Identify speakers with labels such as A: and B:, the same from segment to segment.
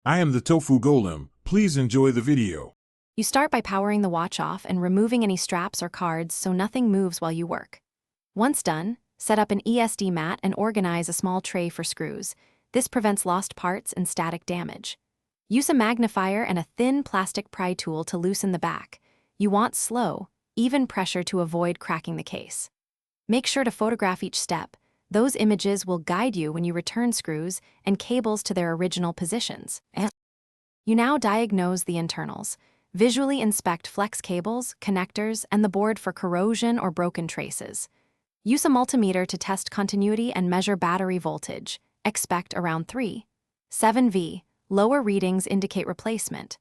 A: I am the tofu golem. Please enjoy the video.
B: You start by powering the watch off and removing any straps or cards so nothing moves while you work. Once done, set up an ESD mat and organize a small tray for screws. This prevents lost parts and static damage. Use a magnifier and a thin plastic pry tool to loosen the back. You want slow, even pressure to avoid cracking the case. Make sure to photograph each step. Those images will guide you when you return screws and cables to their original positions. You now diagnose the internals. Visually inspect flex cables, connectors, and the board for corrosion or broken traces. Use a multimeter to test continuity and measure battery voltage. Expect around 3.7 V. Lower readings indicate replacement.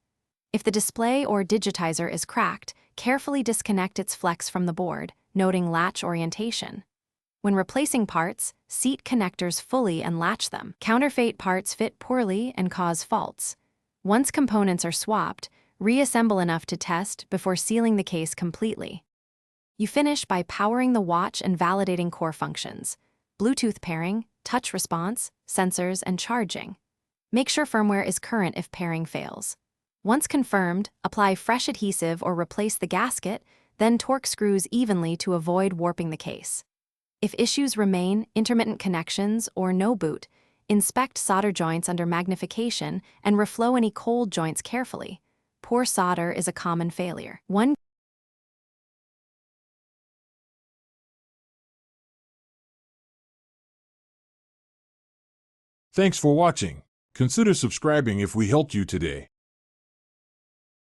B: If the display or digitizer is cracked, carefully disconnect its flex from the board, noting latch orientation. When replacing parts, seat connectors fully and latch them. Counterfeit parts fit poorly and cause faults. Once components are swapped, reassemble enough to test before sealing the case completely. You finish by powering the watch and validating core functions: Bluetooth pairing, touch response, sensors, and charging. Make sure firmware is current if pairing fails. Once confirmed, apply fresh adhesive or replace the gasket, then torque screws evenly to avoid warping the case. If issues remain, intermittent connections, or no boot, inspect solder joints under magnification and reflow any cold joints carefully. Poor solder is a common failure.
A: Thanks for watching. Consider subscribing if we helped you today.